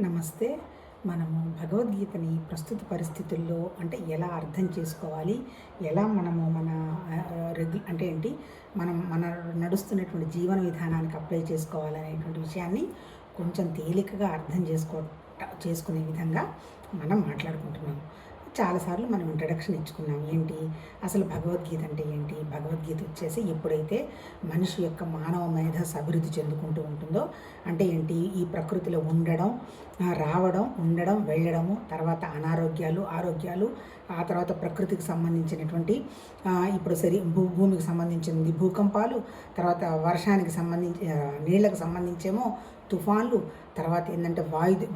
నమస్తే. మనము భగవద్గీతని ప్రస్తుత పరిస్థితుల్లో అంటే ఎలా అర్థం చేసుకోవాలి? ఎలా మనము మన అంటే ఏంటి? మన నడుస్తున్నటువంటి జీవన విధానానికి అప్లై చేసుకోవాలనేటువంటి విషయాన్ని కొంచెం తేలికగా అర్థం చేసుకునే విధంగా మనం మాట్లాడుకుంటున్నాం. చాలాసార్లు మనం ఇంట్రడక్షన్ ఇచ్చుకున్నాం. ఏంటి అసలు భగవద్గీత అంటే ఏంటి? భగవద్గీత వచ్చేసి ఎప్పుడైతే మనిషి యొక్క మానవ మేధస్సు అభివృద్ధి చెందుకుంటూ ఉంటుందో, అంటే ఏంటి, ఈ ప్రకృతిలో ఉండడం, రావడం, ఉండడం, వెళ్ళడము, తర్వాత అనారోగ్యాలు, ఆరోగ్యాలు, ఆ తర్వాత ప్రకృతికి సంబంధించినటువంటి ఇప్పుడు భూమికి సంబంధించింది భూకంపాలు, తర్వాత వర్షానికి సంబంధించి నీళ్ళకు సంబంధించేమో తుఫాన్లు, తర్వాత ఏంటంటే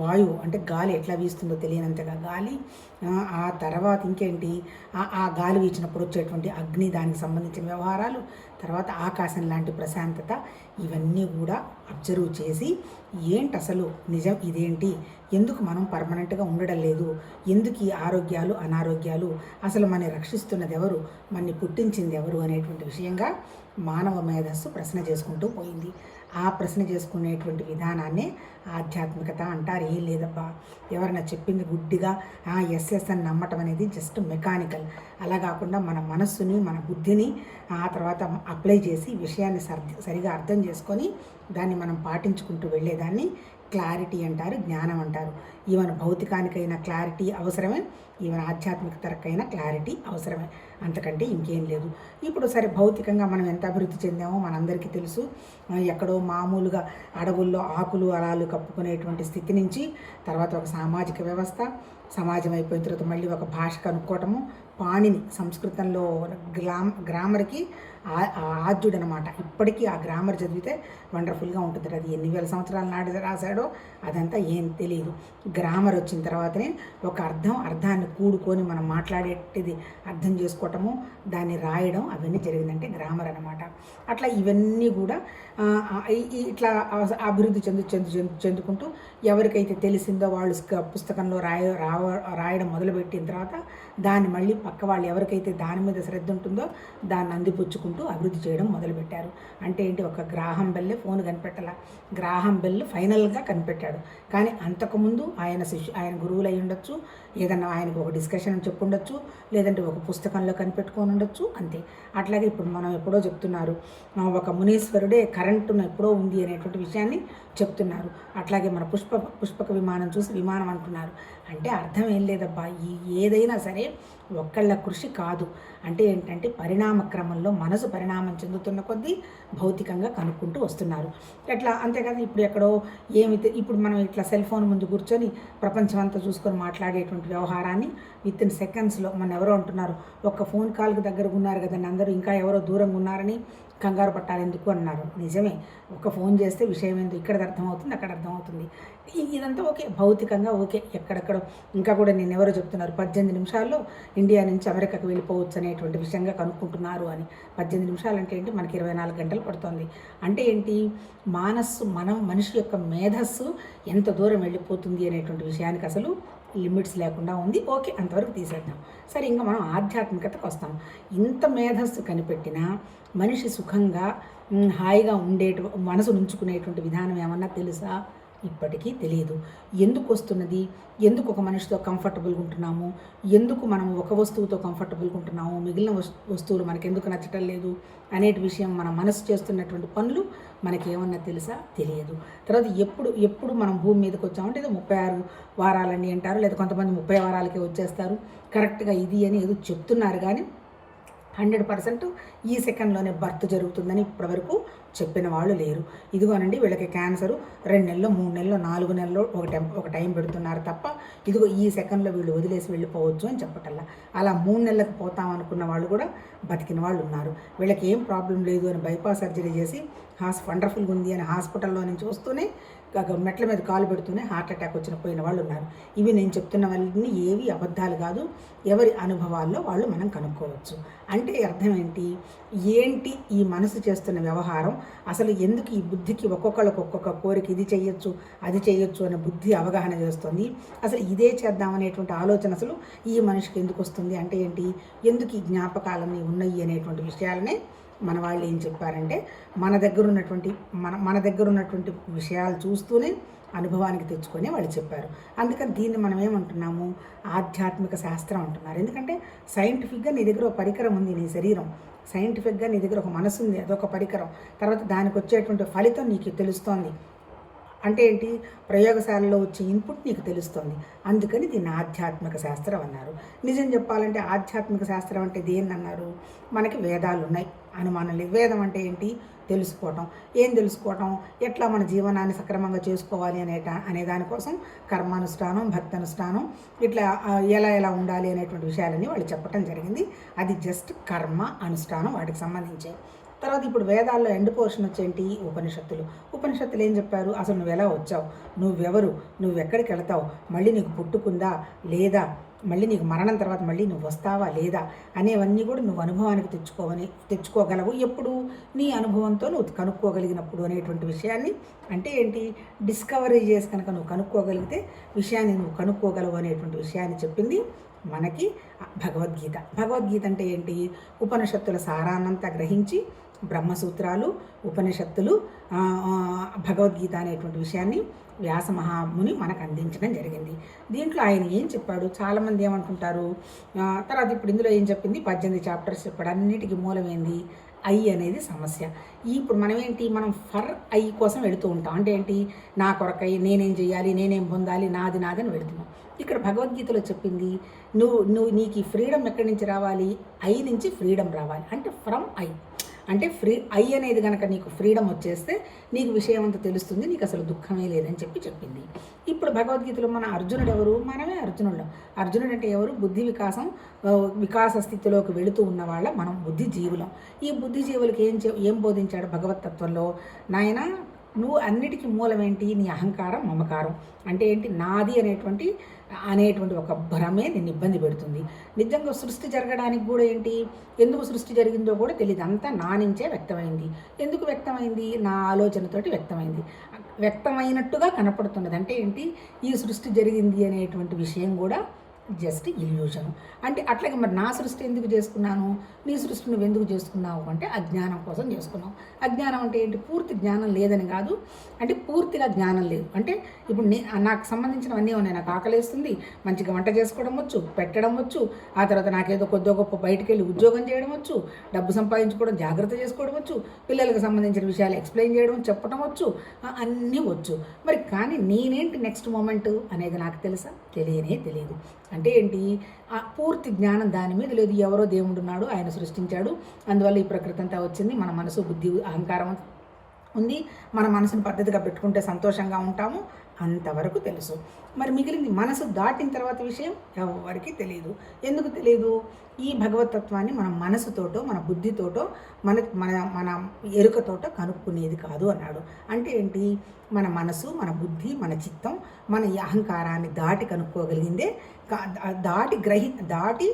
వాయువు అంటే గాలి ఎట్లా వీస్తుందో తెలియనంతగా గాలి, ఆ తర్వాత ఇంకేంటి, ఆ గాలి వీచినప్పుడు వచ్చేటువంటి అగ్ని, దానికి సంబంధించిన వ్యవహారాలు, తర్వాత ఆకాశం లాంటి ప్రశాంతత, ఇవన్నీ కూడా అబ్జర్వ్ చేసి ఏంటి అసలు నిజం ఇదేంటి, ఎందుకు మనం పర్మనెంట్గా ఉండడం లేదు, ఎందుకు ఈ ఆరోగ్యాలు అనారోగ్యాలు, అసలు మనని రక్షిస్తున్నది ఎవరు, మనని పుట్టించింది ఎవరు అనేటువంటి విషయంగా మానవ మేధస్సు ప్రశ్న చేసుకుంటూ పోయింది. ఆ ప్రశ్న చేసుకునేటువంటి విధానాన్నే ఆధ్యాత్మికత అంటారు. ఏం లేదబ్బా, ఎవరైనా చెప్పింది గుడ్డిగా ఎస్ అని నమ్మటం అనేది జస్ట్ మెకానికల్. అలా కాకుండా మన మనస్సుని, మన బుద్ధిని ఆ తర్వాత అప్లై చేసి విషయాన్ని సరిగా అర్థం చేసుకొని దాన్ని మనం పాటించుకుంటూ వెళ్ళేదాన్ని క్లారిటీ అంటారు, జ్ఞానం అంటారు. ఈవెన్ భౌతికానికైనా క్లారిటీ అవసరమే, ఈవెన్ ఆధ్యాత్మికతకైనా క్లారిటీ అవసరమే, అంతకంటే ఇంకేం లేదు. ఇప్పుడు సరే, భౌతికంగా మనం ఎంత అభివృద్ధి చెందామో మనందరికీ తెలుసు. ఎక్కడో మామూలుగా అడవుల్లో ఆకులు అలాలు కప్పుకునేటువంటి స్థితి నుంచి తర్వాత ఒక సామాజిక వ్యవస్థ, సమాజం అయిపోయిన తర్వాత మళ్ళీ ఒక భాష కనుక్కోవటము, పాణిని సంస్కృతంలో గ్రామర్కి ఆద్యుడు అనమాట. ఇప్పటికీ ఆ గ్రామర్ చదివితే వండర్ఫుల్గా ఉంటుంది. అది ఎన్ని వేల సంవత్సరాల నాడు రాశాడో అదంతా ఏం తెలియదు. గ్రామర్ వచ్చిన తర్వాతనే ఒక అర్థాన్ని కూడుకొని మనం మాట్లాడేటిది అర్థం చేసుకోవటము, దాన్ని రాయడం, అవన్నీ జరిగిందంటే గ్రామర్ అనమాట. అట్లా ఇవన్నీ కూడా ఇట్లా అభివృద్ధి చెందుకుంటూ ఎవరికైతే తెలిసిందో వాళ్ళు పుస్తకంలో రాయడం మొదలుపెట్టిన తర్వాత దాన్ని మళ్ళీ పక్క వాళ్ళు ఎవరికైతే దాని మీద శ్రద్ధ ఉంటుందో దాన్ని అందిపుచ్చుకుంటూ అభివృద్ధి చేయడం మొదలుపెట్టారు. అంటే ఏంటి, ఒక గ్రాహం బెల్లే ఫోన్ కనిపెట్టాల, గ్రాహం బెల్ ఫైనల్గా కనిపెట్టాడు. కానీ అంతకుముందు ఆయన గురువులు అయి ఉండొచ్చు, ఏదన్నా ఆయనకు ఒక డిస్కషన్ చెప్పుండొచ్చు, లేదంటే ఒక పుస్తకంలో కనిపెట్టుకొని ఉండొచ్చు, అంతే. అట్లాగే ఇప్పుడు మనం ఎప్పుడో చెప్తున్నారు, ఒక మునీశ్వరుడే కరెంటును ఎప్పుడో ఉంది అనేటువంటి విషయాన్ని చెప్తున్నారు. అట్లాగే మన పుష్పక విమానం చూసి విమానం అంటున్నారు. అంటే అర్థం ఏం లేదబ్బా, ఏదైనా సరే ఒక్కళ్ళ కృషి కాదు. అంటే ఏంటంటే పరిణామ క్రమంలో మనసు పరిణామం చెందుతున్న కొద్దీ భౌతికంగా కనుక్కుంటూ వస్తున్నారు. ఎట్లా అంతేకాదు, ఇప్పుడు ఎక్కడో ఇప్పుడు మనం ఇట్లా సెల్ ఫోన్ ముందు కూర్చొని ప్రపంచం అంతా చూసుకొని మాట్లాడేటువంటి వ్యవహారాన్ని విత్ ఇన్ సెకండ్స్లో మన ఎవరో అంటున్నారు, ఒక్క ఫోన్ కాల్కి దగ్గరకు ఉన్నారు కదండి అందరూ, ఇంకా ఎవరో దూరంగా ఉన్నారని కంగారు పట్టాలి ఎందుకు అన్నారు. నిజమే, ఒక ఫోన్ చేస్తే విషయం ఏందో ఇక్కడ అర్థమవుతుంది, అక్కడ అర్థమవుతుంది. ఇదంతా ఓకే, భౌతికంగా ఓకే. ఎక్కడెక్కడో ఇంకా కూడా నేను ఎవరో చెప్తున్నారు 18 నిమిషాల్లో ఇండియా నుంచి అమెరికాకు వెళ్ళిపోవచ్చు అనేటువంటి విషయంగా కనుక్కుంటున్నారు అని. 18 నిమిషాలు అంటే ఏంటి, మనకి 24 గంటలు పడుతుంది. అంటే ఏంటి, మనిషి యొక్క మేధస్సు ఎంత దూరం వెళ్ళిపోతుంది అనేటువంటి విషయానికి అసలు లిమిట్స్ లేకుండా ఉంది. ఓకే, అంతవరకు తీసేద్దాం. సరే, ఇంకా మనం ఆధ్యాత్మికతకు వస్తాం. ఇంత మేధస్సు కనిపెట్టినా మనిషి సుఖంగా హాయిగా మనసు ఉంచుకునేటువంటి విధానం ఏమన్నా తెలుసా? ఇప్పటికీ తెలియదు. ఎందుకు వస్తున్నది, ఎందుకు ఒక మనిషితో కంఫర్టబుల్గా ఉంటున్నాము, ఎందుకు మనం ఒక వస్తువుతో కంఫర్టబుల్గా ఉంటున్నాము, మిగిలిన వస్తువులు మనకెందుకు నచ్చటం లేదు అనేటి విషయం, మన మనసు చేస్తున్నటువంటి పనులు మనకేమన్నా తెలుసా? తెలియదు. తర్వాత ఎప్పుడు మనం భూమి మీదకి వచ్చామంటే ఏదో 36 వారాలని అంటారు, లేదా కొంతమంది 30 వారాలకే వచ్చేస్తారు. కరెక్ట్గా ఇది అని ఏదో చెప్తున్నారు, కానీ 100% ఈ సెకండ్లోనే బర్త్ జరుగుతుందని ఇప్పటివరకు చెప్పిన వాళ్ళు లేరు. ఇదిగోనండి, వీళ్ళకి క్యాన్సరు 2 నెలలు, 3 నెలలు, 4 నెలలు ఒక టైం పెడుతున్నారు తప్ప, ఇదిగో ఈ సెకండ్లో వీళ్ళు వదిలేసి వెళ్ళిపోవచ్చు అని చెప్పటల్లా. అలా 3 నెలలకు పోతామనుకున్న వాళ్ళు కూడా బతికిన వాళ్ళు ఉన్నారు. వీళ్ళకి ఏం ప్రాబ్లం లేదు అని బైపాస్ సర్జరీ చేసి వండర్ఫుల్గా ఉంది అని హాస్పిటల్లో నుంచి వస్తూనే మెట్ల మీద కాలు పెడుతూనే హార్ట్ అటాక్ పోయిన వాళ్ళు ఉన్నారు. ఇవి నేను చెప్తున్న వాళ్ళని ఏవి అబద్ధాలు కాదు, ఎవరి అనుభవాల్లో వాళ్ళు మనం కనుక్కోవచ్చు. అంటే అర్థం ఏంటి ఈ మనసు చేస్తున్న వ్యవహారం, అసలు ఎందుకు ఈ బుద్ధికి ఒక్కొక్కళ్ళకి ఒక్కొక్క కోరిక, ఇది చేయొచ్చు అది చేయొచ్చు అనే బుద్ధి అవగాహన చేస్తుంది. అసలు ఇదే చేద్దామనేటువంటి ఆలోచన అసలు ఈ మనిషికి ఎందుకు వస్తుంది, అంటే ఏంటి, ఎందుకు ఈ జ్ఞాపకాలన్నీ ఉన్నాయి అనేటువంటి విషయాలనే మన వాళ్ళు ఏం చెప్పారంటే, మన దగ్గర ఉన్నటువంటి విషయాలు చూస్తూనే అనుభవానికి తెచ్చుకొని వాళ్ళు చెప్పారు. అందుకని దీన్ని మనం ఏమంటున్నాము, ఆధ్యాత్మిక శాస్త్రం అంటున్నారు. ఎందుకంటే సైంటిఫిక్గా నీ దగ్గర ఒక పరికరం ఉంది, నీ శరీరం సైంటిఫిక్గా నీ దగ్గర ఒక మనసు ఉంది, అదొక పరికరం. తర్వాత దానికి వచ్చేటువంటి ఫలితం నీకు తెలుస్తోంది. అంటే ఏంటి, ప్రయోగశాలలో వచ్చే ఇన్పుట్ నీకు తెలుస్తుంది. అందుకని దీన్ని ఆధ్యాత్మిక శాస్త్రం అన్నారు. నిజం చెప్పాలంటే ఆధ్యాత్మిక శాస్త్రం అంటే దేన్ని అన్నారు, మనకి వేదాలు ఉన్నాయి, అనుమానం లేదు. వేదం అంటే ఏంటి, తెలుసుకోవటం. ఏం తెలుసుకోవటం, ఎట్లా మన జీవనాన్ని సక్రమంగా చేసుకోవాలి అనే దానికోసం కర్మానుష్ఠానం, భక్తానుష్ఠానం, ఇట్లా ఎలా ఎలా ఉండాలి అనేటువంటి విషయాలన్నీ వాళ్ళు చెప్పటం జరిగింది. అది జస్ట్ కర్మ అనుష్ఠానం వాటికి సంబంధించి. తర్వాత ఇప్పుడు వేదాల్లో ఎండ్ పోర్షన్ వచ్చేంటి, ఉపనిషత్తులు ఏం చెప్పారు, అసలు నువ్వు ఎలా వచ్చావు, నువ్వెవరు, నువ్వెక్కడికి వెళతావు, మళ్ళీ నీకు పుట్టుకుందా లేదా, మళ్ళీ నీకు మరణం తర్వాత మళ్ళీ నువ్వు వస్తావా లేదా అనేవన్నీ కూడా నువ్వు అనుభవానికి తెచ్చుకోగలవు ఎప్పుడు, నీ అనుభవంతో నువ్వు కనుక్కోగలిగినప్పుడు అనేటువంటి విషయాన్ని. అంటే ఏంటి, డిస్కవరీ చేసి కనుక నువ్వు కనుక్కోగలిగితే విషయాన్ని నువ్వు కనుక్కోగలవు అనేటువంటి విషయాన్ని చెప్పింది మనకి భగవద్గీత. భగవద్గీత అంటే ఏంటి, ఉపనిషత్తుల సారాన్నంతా గ్రహించి బ్రహ్మసూత్రాలు, ఉపనిషత్తులు, భగవద్గీత అనేటువంటి విషయాన్ని వ్యాస మహాముని మనకు అందించడం జరిగింది. దీంట్లో ఆయన ఏం చెప్పాడు, చాలామంది ఏమనుకుంటారు, తర్వాత ఇప్పుడు ఇందులో ఏం చెప్పింది, 18 చాప్టర్స్ చెప్పాడు. అన్నిటికీ మూలమైంది ఐ అనేది సమస్య. ఇప్పుడు మనం ఫర్ ఐ కోసం వెళుతూ ఉంటాం. అంటే ఏంటి, నా కొరకై నేనేం చేయాలి, నేనేం పొందాలి, నాది అని వెళుతున్నాం. ఇక్కడ భగవద్గీతలో చెప్పింది, నీకు ఈ ఫ్రీడమ్ ఎక్కడి నుంచి రావాలి, ఐ నుంచి ఫ్రీడమ్ రావాలి. అంటే ఫ్రమ్ ఐ, అంటే ఐ అనేది కనుక నీకు ఫ్రీడమ్ వచ్చేస్తే నీకు విషయం అంతా తెలుస్తుంది, నీకు అసలు దుఃఖమే లేదని చెప్పింది. ఇప్పుడు భగవద్గీతలో మన అర్జునుడు ఎవరు, మనమే అర్జునుడు అంటే ఎవరు, బుద్ధి వికాస స్థితిలోకి వెళుతూ ఉన్న వాళ్ళ మనం బుద్ధిజీవులం. ఈ బుద్ధిజీవులకి ఏం బోధించాడు భగవతత్వంలో, నాయన నువ్వు అన్నిటికీ మూలమేంటి, నీ అహంకారం, మమకారం. అంటే ఏంటి, నాది అనేటువంటి ఒక భ్రమే నిన్ను ఇబ్బంది పెడుతుంది. నిజంగా సృష్టి జరగడానికి కూడా ఏంటి, ఎందుకు సృష్టి జరిగిందో కూడా తెలియదు, అంతా నా నుంచే వ్యక్తమైంది. ఎందుకు వ్యక్తమైంది, నా ఆలోచనతోటి వ్యక్తమైనట్టుగా కనపడుతున్నది. అంటే ఏంటి, ఈ సృష్టి జరిగింది అనేటువంటి విషయం కూడా జస్ట్ ఇల్యూజన్. అంటే అట్లాగే మరి నా సృష్టి ఎందుకు చేసుకున్నాను, నీ సృష్టి నువ్వు ఎందుకు చేసుకున్నావు అంటే అజ్ఞానం కోసం చేసుకున్నావు. అజ్ఞానం అంటే ఏంటి, పూర్తి జ్ఞానం లేదని కాదు, అంటే పూర్తిగా జ్ఞానం లేదు. అంటే ఇప్పుడు నాకు సంబంధించినవన్నీ ఉన్నాయి, నాకు ఆకలేస్తుంది, మంచిగా వంట చేసుకోవడం వచ్చు, పెట్టడం వచ్చు, ఆ తర్వాత నాకేదో కొద్దో గొప్ప బయటికి వెళ్ళి ఉద్యోగం చేయడం వచ్చు, డబ్బు సంపాదించుకోవడం, జాగ్రత్త చేసుకోవడం వచ్చు, పిల్లలకు సంబంధించిన విషయాలు ఎక్స్ప్లెయిన్ చేయడం, చెప్పడం వచ్చు, అన్నీ వచ్చు. మరి కానీ నేనేంటి నెక్స్ట్ మూమెంట్ అనేది నాకు తెలుసా, తెలియదు. అంటే ఏంటి, ఆ పూర్తి జ్ఞానం దాని మీద లేదు. ఎవరో దేవుడు ఉన్నాడు, ఆయన సృష్టించాడు, అందువల్ల ఈ ప్రకృతి అంతా వచ్చింది, మన మనసు, బుద్ధి, అహంకారం ఉంది, మన మనసును పద్ధతిగా పెట్టుకుంటే సంతోషంగా ఉంటాము, అంతవరకు తెలుసు. మరి మిగిలింది మనసు దాటిన తర్వాత విషయం ఎవరికి తెలియదు. ఎందుకు తెలియదు, ఈ భగవతత్వాన్ని మన మనసుతోటో, మన బుద్ధితోటో, మన ఎరుకతోటో కనుక్కునేది కాదు అన్నాడు. అంటే ఏంటి, మన మనసు, మన బుద్ధి, మన చిత్తం, మన ఈ అహంకారాన్ని దాటి కనుక్కోగలిగిందే, దాటి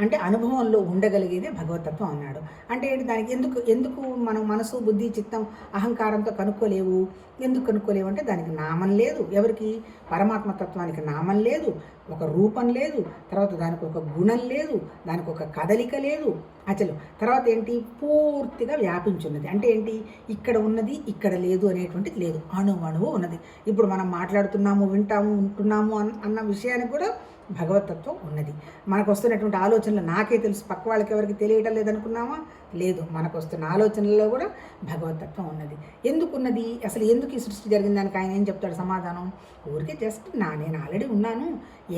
అంటే అనుభవంలో ఉండగలిగేదే భగవతత్వం అన్నాడు. అంటే ఏంటి, దానికి ఎందుకు మనం మనసు, బుద్ధి, చిత్తం, అహంకారంతో కనుక్కోలేవు, ఎందుకు కనుక్కోలేవు అంటే దానికి నామం లేదు. ఎవరికి, పరమాత్మతత్వానికి నామం లేదు, ఒక రూపం లేదు, తర్వాత దానికి ఒక గుణం లేదు, దానికి ఒక కదలిక లేదు అసలు. తర్వాత ఏంటి, పూర్తిగా వ్యాపించున్నది. అంటే ఏంటి, ఇక్కడ ఉన్నది ఇక్కడ లేదు అనేటువంటిది లేదు, అణువు ఉన్నది. ఇప్పుడు మనం మాట్లాడుతున్నాము, వింటాము, ఉంటున్నాము అన్న విషయానికి కూడా భగవతత్వం ఉన్నది. మనకు వస్తున్నటువంటి ఆలోచనలు నాకే తెలుసు, పక్క వాళ్ళకి ఎవరికి తెలియటం లేదనుకున్నామా, లేదు, మనకు వస్తున్న ఆలోచనల్లో కూడా భగవతత్వం ఉన్నది. ఎందుకున్నది, అసలు ఎందుకు ఈ సృష్టి జరిగిన దానికి ఆయన ఏం చెప్తాడు సమాధానం, ఊరికే జస్ట్ నేను ఆల్రెడీ ఉన్నాను,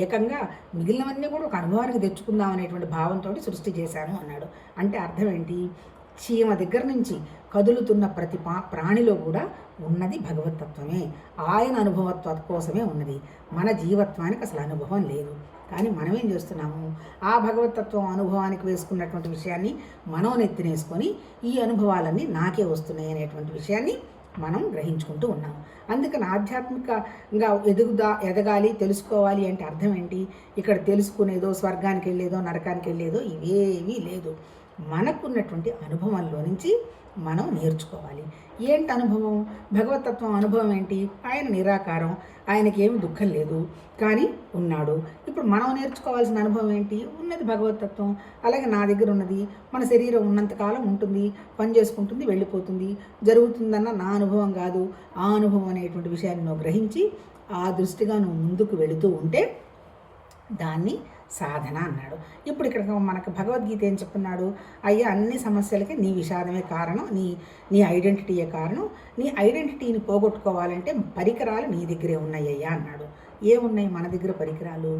ఏకంగా మిగిలినవన్నీ కూడా ఒక అనుభవానికి తెచ్చుకుందాం అనేటువంటి భావంతో సృష్టి చేశాను అన్నాడు. అంటే అర్థం ఏంటి, చీమ దగ్గర నుంచి కదులుతున్న ప్రతి ప్రాణిలో కూడా ఉన్నది భగవతత్వమే, ఆయన అనుభవత్వం కోసమే ఉన్నది. మన జీవత్వానికి అసలు అనుభవం లేదు. కానీ మనం ఏం చేస్తున్నాము, ఆ భగవతత్వం అనుభవానికి వేసుకున్నటువంటి విషయాన్ని మనం నెత్తినేసుకొని ఈ అనుభవాలన్నీ నాకే వస్తున్నాయి అనేటువంటి విషయాన్ని మనం గ్రహించుకుంటూ ఉన్నాము. అందుకని ఆధ్యాత్మికంగా ఎదగాలి, తెలుసుకోవాలి అంటే అర్థం ఏంటి, ఇక్కడ తెలుసుకునేదో, స్వర్గానికి వెళ్ళేదో, నరకానికి వెళ్ళేదో ఇవేమీ లేదు. మనకున్నటువంటి అనుభవంలో నుంచి మనం నేర్చుకోవాలి. ఏంటి అనుభవం? భగవతత్వం అనుభవం ఏంటి? ఆయన నిరాకారం, ఆయనకి ఏమి దుఃఖం లేదు, కానీ ఉన్నాడు. ఇప్పుడు మనం నేర్చుకోవాల్సిన అనుభవం ఏంటి? ఉన్నది భగవతత్వం. అలాగే నా దగ్గర ఉన్నది, మన శరీరం ఉన్నంతకాలం ఉంటుంది, పని చేసుకుంటుంది, వెళ్ళిపోతుంది, జరుగుతుందన్న నా అనుభవం కాదు. ఆ అనుభవం అనేటువంటి విషయాన్ని నువ్వు గ్రహించి ఆ దృష్టిగా నువ్వు ముందుకు వెళుతూ ఉంటే దాన్ని సాధన అన్నాడు. ఇప్పుడు ఇక్కడ మనకు భగవద్గీత ఏం చెప్తున్నాడు? అయ్యా, అన్ని సమస్యలకి నీ విషాదమే కారణం, నీ ఐడెంటిటీయే కారణం. నీ ఐడెంటిటీని పోగొట్టుకోవాలంటే పరికరాలు నీ దగ్గరే ఉన్నాయ్యా అన్నాడు. ఏమున్నాయి మన దగ్గర పరికరాలు?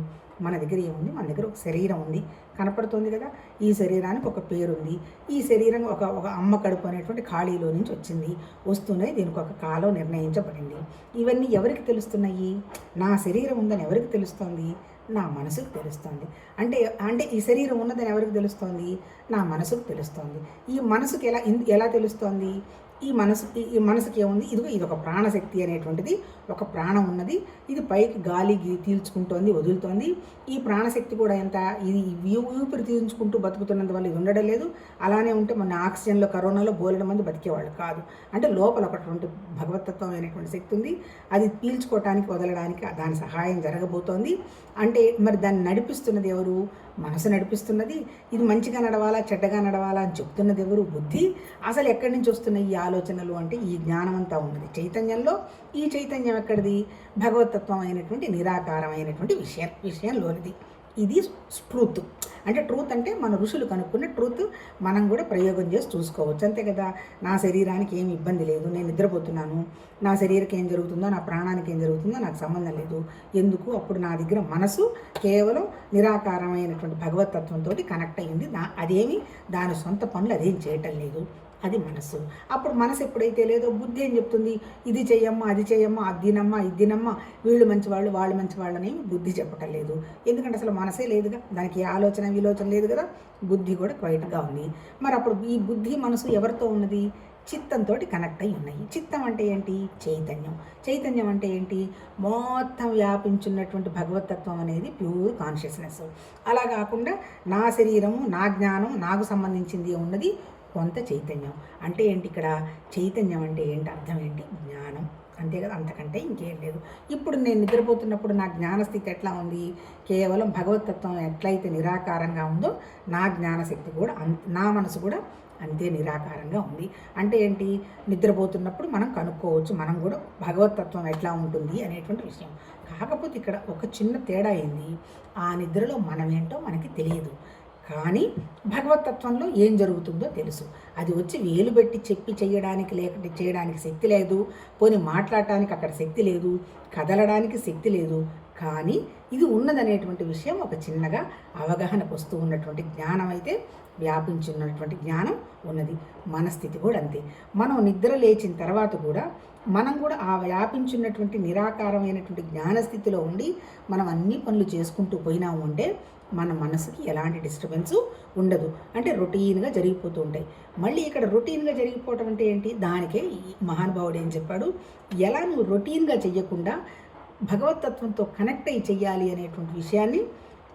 మన దగ్గర ఏముంది? మన దగ్గర ఒక శరీరం ఉంది, కనపడుతుంది కదా. ఈ శరీరానికి ఒక పేరుంది. ఈ శరీరం ఒక అమ్మ కడుపు అనేటువంటి ఖాళీలో నుంచి వచ్చింది, వస్తున్నాయి. దీనికి ఒక కాలం నిర్ణయించబడింది. ఇవన్నీ ఎవరికి తెలుస్తున్నాయి? నా శరీరం ఉందని ఎవరికి తెలుస్తోంది? నా మనసుకు తెలుస్తుంది. అంటే ఈ శరీరం ఉన్నదని ఎవరికి తెలుస్తోంది? నా మనసుకు తెలుస్తోంది. ఈ మనసుకు ఎలా తెలుస్తోంది? ఈ మనసుకి ఏముంది? ఇది ఒక ప్రాణశక్తి అనేటువంటిది, ఒక ప్రాణం ఉన్నది. ఇది పైకి గాలి తీల్చుకుంటోంది, వదులుతోంది. ఈ ప్రాణశక్తి కూడా ఎంత? ఇది ఊపిరి తీల్చుకుంటూ బతుకుతున్నందువల్ల ఇది ఉండడం లేదు. అలానే ఉంటే మన ఆక్సిజన్లో కరోనాలో బోలెడు మంది బతికేవాళ్ళు కాదు. అంటే లోపల ఒకటువంటి భగవతత్వం అనేటువంటి శక్తి ఉంది. అది పీల్చుకోవటానికి, వదలడానికి దాని సహాయం జరగబోతోంది. అంటే మరి దాన్ని నడిపిస్తున్నది ఎవరు? మనసు నడిపిస్తున్నది. ఇది మంచిగా నడవాలా, చెడ్డగా నడవాలా అని చెప్తున్నది ఎవరు? బుద్ధి. అసలు ఎక్కడి నుంచి వస్తున్నాయి ఈ ఆలోచనలు అంటే ఈ జ్ఞానం అంతా ఉన్నది చైతన్యంలో. ఈ చైతన్యం ఎక్కడిది? భగవతత్వం అయినటువంటి నిరాకారమైనటువంటి విషయంలోనిది. ఇది ట్రూత్. అంటే ట్రూత్ అంటే మన ఋషులు కనుక్కున్న ట్రూత్ మనం కూడా ప్రయోగం చేసి చూసుకోవచ్చు, అంతే కదా. నా శరీరానికి ఏమి ఇబ్బంది లేదు, నేను నిద్రపోతున్నాను, నా శరీరానికి ఏం జరుగుతుందో, నా ప్రాణానికి ఏం జరుగుతుందో నాకు సంబంధం లేదు. ఎందుకు? అప్పుడు నా దగ్గర మనసు కేవలం నిరాకారమైనటువంటి భగవతత్వంతో కనెక్ట్ అయ్యింది. అదేమి దాని సొంత పనులు అదేం చేయటం లేదు. అది మనసు. అప్పుడు మనసు ఎప్పుడైతే లేదో బుద్ధి ఏం చెప్తుంది? ఇది చెయ్యమ్మా, అది చెయ్యమ్మా, అది తినమ్మా, ఇది తినమ్మా, వీళ్ళు మంచివాళ్ళు, వాళ్ళు మంచివాళ్ళని బుద్ధి చెప్పటం లేదు. ఎందుకంటే అసలు మనసే లేదుగా, దానికి ఆలోచన విలోచన లేదు కదా. బుద్ధి కూడా క్వైట్గా ఉంది. మరి అప్పుడు ఈ బుద్ధి మనసు ఎవరితో ఉన్నది? చిత్తంతో కనెక్ట్ అయి ఉన్నాయి. చిత్తం అంటే ఏంటి? చైతన్యం. చైతన్యం అంటే ఏంటి? మొత్తం వ్యాపించున్నటువంటి భగవతత్వం అనేది ప్యూర్ కాన్షియస్నెస్. అలా కాకుండా నా శరీరము, నా జ్ఞానం, నాకు సంబంధించింది ఉన్నది కొంత చైతన్యం. అంటే ఏంటి? ఇక్కడ చైతన్యం అంటే ఏంటి? అర్థం ఏంటి? జ్ఞానం, అంతే కదా, అంతకంటే ఇంకేం లేదు. ఇప్పుడు నేను నిద్రపోతున్నప్పుడు నా జ్ఞానస్థితి ఎట్లా ఉంది? కేవలం భగవతత్వం ఎట్లయితే నిరాకారంగా ఉందో నా జ్ఞానశక్తి కూడా నా మనసు కూడా అంతే నిరాకారంగా ఉంది. అంటే ఏంటి? నిద్రపోతున్నప్పుడు మనం కనుక్కోవచ్చు మనం కూడా భగవతత్వం ఎట్లా ఉంటుంది అనేటువంటి విషయం. కాకపోతే ఇక్కడ ఒక చిన్న తేడా అయింది. ఆ నిద్రలో మనమేంటో మనకి తెలియదు, కానీ భగవతత్వంలో ఏం జరుగుతుందో తెలుసు. అది వచ్చి వేలు పెట్టి చెప్పి చేయడానికి శక్తి లేదు, పోనీ మాట్లాడటానికి అక్కడ శక్తి లేదు, కదలడానికి శక్తి లేదు. కానీ ఇది ఉన్నదనేటువంటి విషయం ఒక చిన్నగా అవగాహనకు వస్తూ ఉన్నటువంటి జ్ఞానం అయితే, వ్యాపించున్నటువంటి జ్ఞానం ఉన్నది. మన స్థితి కూడా అంతే. మనం నిద్ర లేచిన తర్వాత కూడా మనం కూడా ఆ వ్యాపించున్నటువంటి నిరాకారమైనటువంటి జ్ఞానస్థితిలో ఉండి మనం అన్ని పనులు చేసుకుంటూ పోయినాము అంటే మన మనసుకి ఎలాంటి డిస్టర్బెన్సు ఉండదు. అంటే రొటీన్గా జరిగిపోతూ ఉంటాయి. మళ్ళీ ఇక్కడ రొటీన్గా జరిగిపోవటం అంటే ఏంటి? దానికే ఈ మహానుభావుడు ఏం చెప్పాడు? ఎలా నువ్వు రొటీన్గా చెయ్యకుండా భగవతత్వంతో కనెక్ట్ అయ్యి చెయ్యాలి అనేటువంటి విషయాన్ని,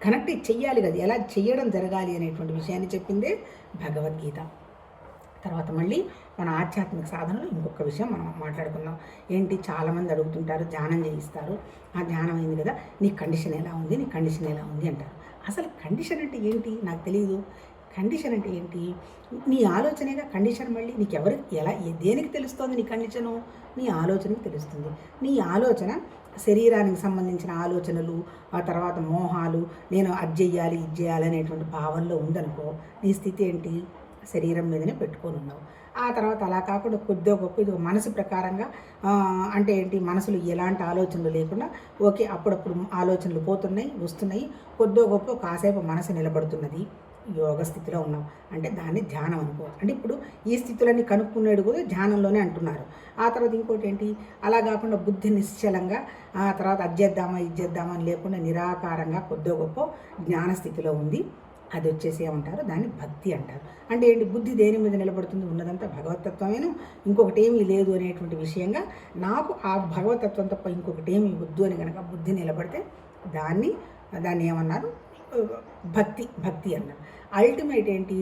కనెక్ట్ అయ్యి చెయ్యాలి కదా, ఎలా చెయ్యడం జరగాలి అనేటువంటి విషయాన్ని చెప్పిందే భగవద్గీత. తర్వాత మళ్ళీ మన ఆధ్యాత్మిక సాధనలో ఇంకొక విషయం మనం మాట్లాడుకుందాం. ఏంటి? చాలామంది అడుగుతుంటారు, ధ్యానం చేయిస్తారు. ఆ ధ్యానం అయింది కదా, నీ కండిషన్ ఎలా ఉంది, నీ కండిషన్ ఎలా ఉంది అంటారు. అసలు కండిషన్ అంటే ఏంటి నాకు తెలియదు. కండిషన్ అంటే ఏంటి? నీ ఆలోచనేగా కండిషన్. మళ్ళీ నీకు ఎలా దేనికి తెలుస్తుంది నీ కండిషను? నీ ఆలోచనకి తెలుస్తుంది. నీ ఆలోచన శరీరానికి సంబంధించిన ఆలోచనలు, ఆ తర్వాత మోహాలు, నేను అది చెయ్యాలి ఇది చేయాలి అనేటువంటి భావనలో ఉందనుకో, నీ స్థితి ఏంటి? శరీరం మీదనే పెట్టుకొని ఉన్నావు. ఆ తర్వాత అలా కాకుండా కొద్దిగా గొప్ప ఇది మనసు ప్రకారంగా అంటే ఏంటి? మనసులో ఎలాంటి ఆలోచనలు లేకుండా ఓకే, అప్పుడప్పుడు ఆలోచనలు పోతున్నాయి వస్తున్నాయి, కొద్దిగా గొప్ప కాసేపు మనసు నిలబడుతున్నది, యోగ స్థితిలో ఉన్నాం అంటే దాన్ని ధ్యానం అనుకో. అంటే ఇప్పుడు ఈ స్థితులన్నీ కనుక్కునేది కూడా ధ్యానంలోనే అంటున్నారు. ఆ తర్వాత ఇంకోటి ఏంటి? అలా కాకుండా బుద్ధి నిశ్చలంగా ఆ తర్వాత అది చేద్దామా ఇది చేద్దామా అని లేకుండా నిరాకారంగా కొద్దిగా గొప్ప జ్ఞానస్థితిలో ఉంది. అది వచ్చేసి ఏమంటారు? దాన్ని భక్తి అంటారు. అంటే ఏంటి? బుద్ధి దేని మీద నిలబడుతుంది? ఉన్నదంతా భగవతత్వమేను, ఇంకొకటి ఏమీ లేదు అనేటువంటి విషయంగా నాకు ఆ భగవతత్వం తప్ప ఇంకొకటి ఏమీ వద్దు అని కనుక బుద్ధి నిలబడితే దాన్ని ఏమన్నారు? భక్తి అన్నారు. అల్టిమేట్ ఏంటి,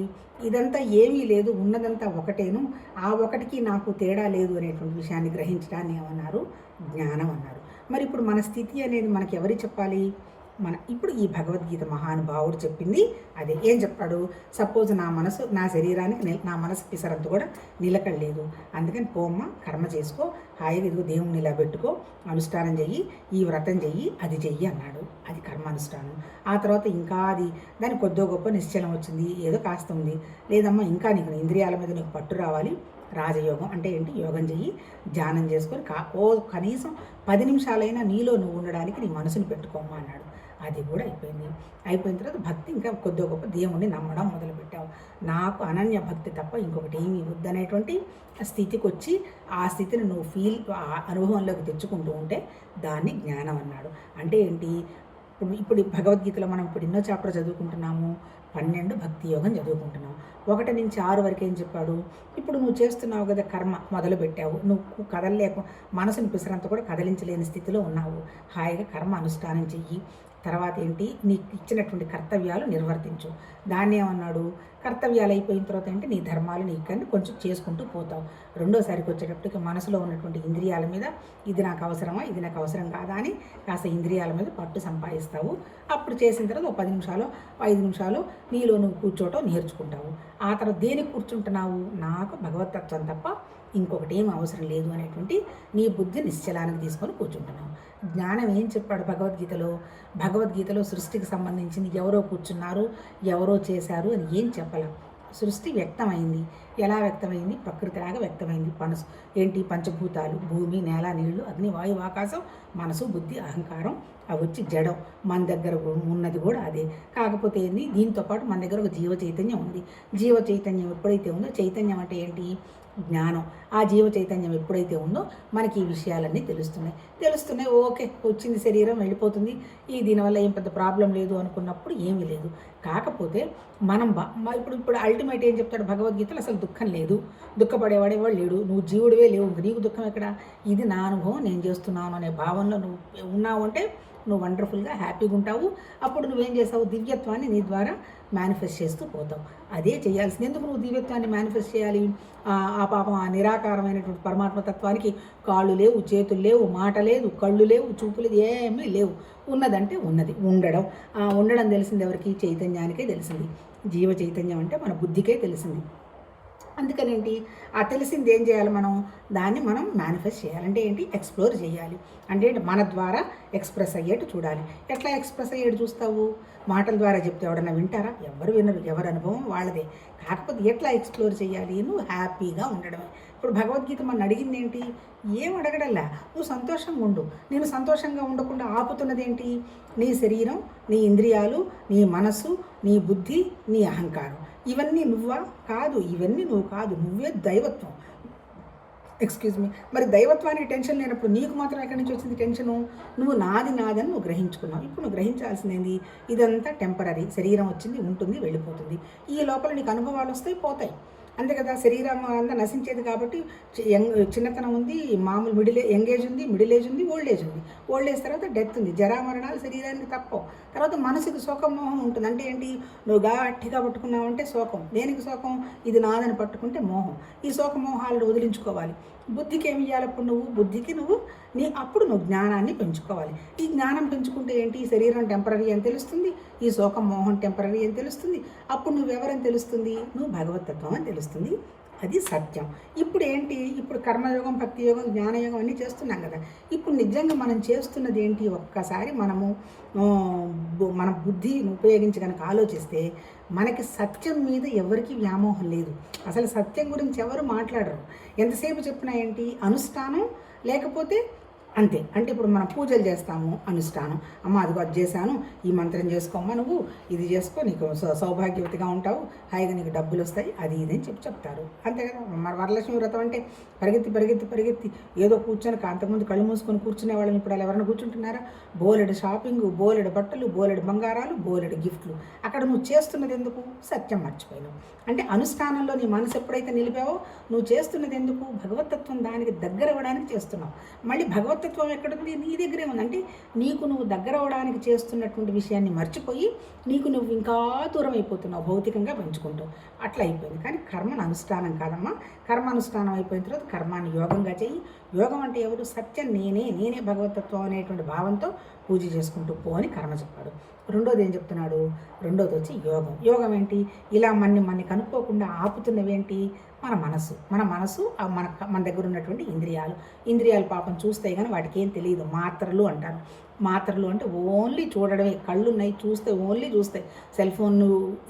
ఇదంతా ఏమీ లేదు, ఉన్నదంతా ఒకటేను, ఆ ఒకటికి నాకు తేడా లేదు అనేటువంటి విషయాన్ని గ్రహించడాన్ని ఏమన్నారు, జ్ఞానం అన్నారు. మరి ఇప్పుడు మన స్థితి అనేది మనకి ఎవరు చెప్పాలి, ఇప్పుడు ఈ భగవద్గీత మహానుభావుడు చెప్పింది అదే. ఏం చెప్పాడు, సపోజ్ నా శరీరానికి నా మనసు పిసరంత కూడా నిలకడలేదు, అందుకని పోమ్మ కర్మ చేసుకో, హాయిగా ఇదిగో దేవుణ్ణి నిలబెట్టుకో, అనుష్ఠానం చెయ్యి, ఈ వ్రతం చెయ్యి, అది చెయ్యి అన్నాడు. అది కర్మ అనుష్ఠానం. ఆ తర్వాత ఇంకా దాని కొద్దో గొప్ప నిశ్చలం వచ్చింది, ఏదో కాస్త ఉంది, లేదమ్మా ఇంకా నీకు ఇంద్రియాల మీద నీకు పట్టు రావాలి, రాజయోగం అంటే ఏంటి, యోగం చెయ్యి, ధ్యానం చేసుకొని కనీసం 10 నిమిషాలైనా నీలో నువ్వు ఉండడానికి నీ మనసుని పెట్టుకోమ్మా అన్నాడు. అది కూడా అయిపోయిన తర్వాత భక్తి ఇంకా కొద్ది గొప్ప దేవుణ్ణి నమ్మడం మొదలుపెట్టావు. నాకు అనన్య భక్తి తప్ప ఇంకొకటి ఏమీ వద్దనేటువంటి స్థితికి వచ్చి ఆ స్థితిని నువ్వు అనుభవంలోకి తెచ్చుకుంటూ ఉంటే దాన్ని జ్ఞానం అన్నాడు. అంటే ఏంటి, ఇప్పుడు భగవద్గీతలో మనం ఇప్పుడు ఎన్నో చాప్టర్ చదువుకుంటున్నాము, 12 భక్తి యోగం చదువుకుంటున్నాం. 1 నుంచి 6 వరకు ఏం చెప్పాడు, ఇప్పుడు నువ్వు చేస్తున్నావు కదా కర్మ మొదలుపెట్టావు, నువ్వు కదలలేక మనసుని పిసరంతా కూడా కదిలించలేని స్థితిలో ఉన్నావు, హాయిగా కర్మ అనుష్ఠానం చెయ్యి, తర్వాత ఏంటి నీకు ఇచ్చినటువంటి కర్తవ్యాలు నిర్వర్తించు. దాన్ని ఏమన్నాడు, కర్తవ్యాలు అయిపోయిన తర్వాత ఏంటి నీ ధర్మాలు నీకని కొంచెం చేసుకుంటూ పోతావు. రెండోసారికి వచ్చేటప్పటికి మనసులో ఉన్నటువంటి ఇంద్రియాల మీద ఇది నాకు అవసరమా, ఇది నాకు అవసరం కాదా అని కాస్త ఇంద్రియాల మీద పట్టు సంపాదిస్తావు. అప్పుడు చేసిన తర్వాత 10 నిమిషాలు 5 నిమిషాలు నీలో నువ్వు కూర్చోవటం నేర్చుకుంటావు. ఆ తర్వాత దేనికి కూర్చుంటున్నావు, నాకు భగవతత్వం తప్ప ఇంకొకటి ఏం అవసరం లేదు అనేటువంటి నీ బుద్ధి నిశ్చలానికి తీసుకొని కూర్చుంటున్నావు. జ్ఞానం ఏం చెప్పాడు భగవద్గీతలో సృష్టికి సంబంధించింది ఎవరో కూర్చున్నారు, ఎవరో చేశారు అని ఏం చెప్పలేం. సృష్టి వ్యక్తమైంది. ఎలా వ్యక్తమైంది, ప్రకృతిలాగా వ్యక్తమైంది. ఏంటి, పంచభూతాలు, భూమి, నేల, నీళ్లు, అగ్ని, వాయువు, ఆకాశం, మనసు, బుద్ధి, అహంకారం, అవి వచ్చి జడం. మన దగ్గర ఉన్నది కూడా అదే. కాకపోతే ఏంది, దీంతోపాటు మన దగ్గర ఒక జీవ చైతన్యం ఉంది. జీవ చైతన్యం ఎప్పుడైతే ఉందో, చైతన్యం అంటే ఏంటి, జ్ఞానం. ఆ జీవ చైతన్యం ఎప్పుడైతే ఉందో మనకి ఈ విషయాలన్నీ తెలుస్తున్నాయి. ఓకే, వచ్చింది శరీరం వెళ్ళిపోతుంది, దీనివల్ల ఏం పెద్ద ప్రాబ్లం లేదు అనుకున్నప్పుడు ఏమీ లేదు. కాకపోతే మనం ఇప్పుడు అల్టిమేట్ ఏం చెప్తాడు భగవద్గీతలో, అసలు దుఃఖం లేదు, దుఃఖపడేవాడేవాడు లేడు, నువ్వు జీవుడివే లేవు, నీకు దుఃఖం ఎక్కడ, ఇది నా అనుభవం, నేను చేస్తున్నాను అనే భావనలో నువ్వు ఉన్నావు అంటే నువ్వు వండర్ఫుల్గా హ్యాపీగా ఉంటావు. అప్పుడు నువ్వేం చేస్తావు, దివ్యత్వాన్ని నీ ద్వారా మేనిఫెస్ట్ చేస్తూ పోతావు. అదే చేయాల్సింది. ఎందుకు నువ్వు దివ్యత్వాన్ని మేనిఫెస్ట్ చేయాలి, ఆ పాపం ఆ నిరాకారమైనటువంటి పరమాత్మతత్వానికి కాళ్ళు లేవు, చేతులు లేవు, మాట లేదు, కళ్ళు లేవు, చూపు లేదు, ఏమీ లేవు. ఉన్నదంటే ఉన్నది, ఉండడం తెలిసింది ఎవరికి, చైతన్యానికే తెలిసింది. జీవ చైతన్యం అంటే మన బుద్ధికే తెలిసింది. అందుకనేంటి, ఆ తెలిసింది ఏం చేయాలి, దాన్ని మనం మేనిఫెస్ట్ చేయాలంటే ఏంటి, ఎక్స్ప్లోర్ చేయాలి. అంటే మన ద్వారా ఎక్స్ప్రెస్ అయ్యేట్టు చూడాలి. ఎట్లా ఎక్స్ప్రెస్ అయ్యేట్టు చూస్తావు, మాటల ద్వారా చెప్తే ఎవడన్నా వింటారా, ఎవరు వినరు, ఎవరి అనుభవం వాళ్ళదే. కాకపోతే ఎట్లా ఎక్స్ప్లోర్ చేయాలి, నువ్వు హ్యాపీగా ఉండడమే. ఇప్పుడు భగవద్గీత మన అడిగింది ఏంటి, ఏం అడగడల్లా, నువ్వు సంతోషంగా ఉండు. నేను సంతోషంగా ఉండకుండా ఆపుతున్నది ఏంటి, నీ శరీరం, నీ ఇంద్రియాలు, నీ మనసు, నీ బుద్ధి, నీ అహంకారం. ఇవన్నీ నువ్వా, కాదు, ఇవన్నీ నువ్వు కాదు, నువ్వే దైవత్వం. ఎక్స్క్యూజ్ మీ, మరి దైవత్వానికి టెన్షన్ లేనప్పుడు నీకు మాత్రం ఎక్కడి నుంచి వచ్చింది టెన్షను, నువ్వు నాదని నువ్వు గ్రహించుకున్నావు. ఇప్పుడు నువ్వు గ్రహించాల్సింది ఇదంతా టెంపరీ, శరీరం వచ్చింది, ఉంటుంది, వెళ్ళిపోతుంది. ఈ లోపల నీకు అనుభవాలు వస్తాయి, పోతాయి, అంతే కదా. శరీరం అంతా నశించేది కాబట్టి చిన్నతనం ఉంది, మామూలు యంగ్ ఏజ్ ఉంది, మిడిల్ ఏజ్ ఉంది, ఓల్డ్ ఏజ్ ఉంది. ఓల్డ్ ఏజ్ తర్వాత డెత్ ఉంది. జరామరణాలు శరీరానికి తప్పవు. తర్వాత మనసుకి శోకం, మోహం ఉంటుంది. అంటే ఏంటి, నువ్వు గట్టిగా పట్టుకున్నావు అంటే శోకం. దేనికి శోకం, ఇది నాదని పట్టుకుంటే మోహం. ఈ శోకమోహాలను వదిలించుకోవాలి. బుద్ధికి ఏమి చేయాలి, బుద్ధికి అప్పుడు నువ్వు జ్ఞానాన్ని పెంచుకోవాలి. ఈ జ్ఞానం పెంచుకుంటే ఏంటి, శరీరం టెంపరీ అని తెలుస్తుంది, ఈ శోకం మోహం టెంపరీ అని తెలుస్తుంది. అప్పుడు నువ్వెవరని తెలుస్తుంది, నువ్వు భగవతత్వం అని తెలుస్తుంది. అది సత్యం. ఇప్పుడు ఏంటి, ఇప్పుడు కర్మయోగం, భక్తి యోగం, జ్ఞానయోగం అన్నీ చేస్తున్నాం కదా. ఇప్పుడు నిజంగా మనం చేస్తున్నది ఏంటి, ఒక్కసారి మన బుద్ధిని ఉపయోగించి కనుక ఆలోచిస్తే మనకి సత్యం మీద ఎవరికి వ్యామోహం లేదు. అసలు సత్యం గురించి ఎవరు మాట్లాడరు. ఎంతసేపు చెప్పినా ఏంటి, అనుష్ఠానం, లేకపోతే అంతే. అంటే ఇప్పుడు మనం పూజలు చేస్తాము, అనుష్ఠానం, అమ్మ అదిగో అది చేశాను, ఈ మంత్రం చేసుకోమ్మా, నువ్వు ఇది చేసుకో, నీకు సౌభాగ్యవతిగా ఉంటావు, హాయిగా నీకు డబ్బులు వస్తాయి, అది ఇది అని చెప్తారు, అంతే కదా. మరి వరలక్ష్మి వ్రతం అంటే పరిగెత్తి ఏదో కూర్చొని అంతకుముందు కళ్ళు మూసుకొని కూర్చునే వాళ్ళని ఇప్పుడు వాళ్ళు ఎవరైనా కూర్చుంటున్నారా, బోలెడు షాపింగ్, బోలెడు బట్టలు, బోలెడు బంగారాలు, బోలెడు గిఫ్ట్లు. అక్కడ నువ్వు చేస్తున్నది ఎందుకు, సత్యం మర్చిపోయినావు. అంటే అనుష్ఠానంలో నీ మనసు ఎప్పుడైతే నిలిపావో నువ్వు చేస్తున్నది ఎందుకు, భగవతత్వం దానికి దగ్గర అవ్వడానికి చేస్తున్నావు. మళ్ళీ భగవతత్వం ఎక్కడుంది? నీ దగ్గరే ఉంది. అంటే నీకు నువ్వు దగ్గర అవడానికి చేస్తున్నటువంటి విషయాన్ని మర్చిపోయి నీకు నువ్వు ఇంకా దూరం అయిపోతున్నావు, భౌతికంగా పెంచుకుంటూ. అట్లా అయిపోయింది. కానీ కర్మను అనుష్ఠానం కాదమ్మా. కర్మ అనుష్ఠానం అయిపోయిన తర్వాత కర్మాన్ని యోగంగా చెయ్యి. యోగం అంటే ఎవరు? సత్యం నేనే భగవతత్వం అనేటువంటి భావంతో పూజ చేసుకుంటూ పో అని కర్మ చెప్పాడు. రెండోది ఏం చెప్తున్నాడు? రెండోది వచ్చి యోగం. యోగం ఏంటి? ఇలా మన్ని కనుక్కోకుండా ఆపుతున్నవేంటి? మన మనసు మన దగ్గర ఉన్నటువంటి ఇంద్రియాలు పాపం చూస్తాయి కానీ వాటికి ఏం తెలియదు. మాత్రలు అంటారు. మాత్రలు అంటే ఓన్లీ చూడడమే. కళ్ళు ఉన్నాయి, చూస్తే ఓన్లీ చూస్తాయి.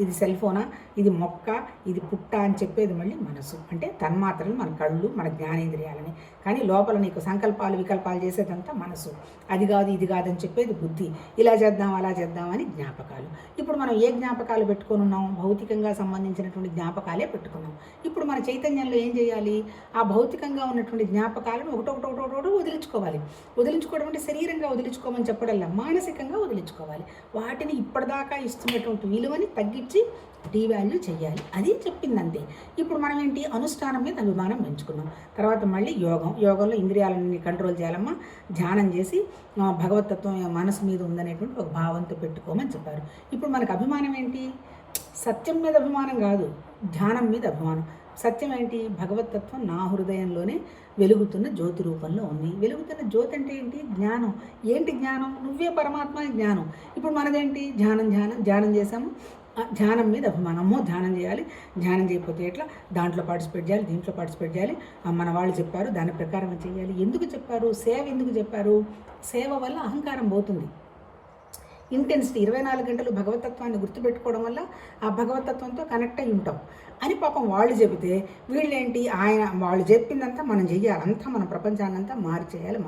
ఇది సెల్ ఫోనా, ఇది మొక్క, ఇది పుట్ట అని చెప్పేది మళ్ళీ మనసు. అంటే తన్మాత్రలు మన కళ్ళు, మన జ్ఞానేంద్రియాలని. కానీ లోపల నీకు సంకల్పాలు వికల్పాలు చేసేదంతా మనసు. అది కాదు ఇది కాదని చెప్పేది బుద్ధి. ఇలా చేద్దాం అలా చేద్దాం అని జ్ఞాపకాలు. ఇప్పుడు మనం ఏ జ్ఞాపకాలు పెట్టుకొని ఉన్నాం? భౌతికంగా సంబంధించినటువంటి జ్ఞాపకాలే పెట్టుకున్నాం. ఇప్పుడు మన చైతన్యంలో ఏం చేయాలి? ఆ భౌతికంగా ఉన్నటువంటి జ్ఞాపకాలను ఒకటొకటి వదిలించుకోవాలి. వదిలించుకోవడం అంటే శరీరంగా వదిలించుకోమని చెప్పడల్లా, మానసికంగా వదిలించుకోవాలి. వాటిని ఇప్పటిదాకా ఇస్తున్నటువంటి విలువని తగ్గించి డీవాల్యూ చేయాలి. అది చెప్పింది అంతే. ఇప్పుడు మనం ఏంటి? అనుష్ఠానం మీద అభిమానం పెంచుకున్నాం. తర్వాత మళ్ళీ యోగంలో ఇంద్రియాలని కంట్రోల్ చేయాలమ్మా. ధ్యానం చేసి భగవతత్వం మనసు మీద ఉందనేటువంటి ఒక భావంతో పెట్టుకోమని చెప్పారు. ఇప్పుడు మనకు అభిమానం ఏంటి? సత్యం మీద అభిమానం కాదు, ధ్యానం మీద అభిమానం. సత్యం ఏంటి? భగవతత్వం నా హృదయంలోనే వెలుగుతున్న జ్యోతి రూపంలో ఉంది. వెలుగుతున్న జ్యోతి అంటే ఏంటి? జ్ఞానం. ఏంటి జ్ఞానం? నువ్వే పరమాత్మ జ్ఞానం. ఇప్పుడు మనదేంటి? ధ్యానం చేసాము. ధ్యానం మీద అభిమానమో ధ్యానం చేయాలి. ధ్యానం చేయకపోతే ఎట్లా? దాంట్లో పార్టిసిపేట్ చేయాలి, దీంట్లో పార్టిసిపేట్ చేయాలి. మన వాళ్ళు చెప్పారు, దాని ప్రకారం చేయాలి. ఎందుకు చెప్పారు? సేవ ఎందుకు చెప్పారు? సేవ వల్ల అహంకారం పోతుంది. ఇంటెన్సిటీ 24 గంటలు భగవతత్వాన్ని గుర్తుపెట్టుకోవడం వల్ల ఆ భగవతత్వంతో కనెక్ట్ అయి ఉంటాం అని పాపం వాళ్ళు చెబితే వీళ్ళేంటి? వాళ్ళు చెప్పిందంతా మనం చెయ్యాలి. అంతా మన ప్రపంచాన్నంతా మార్చేయాలి.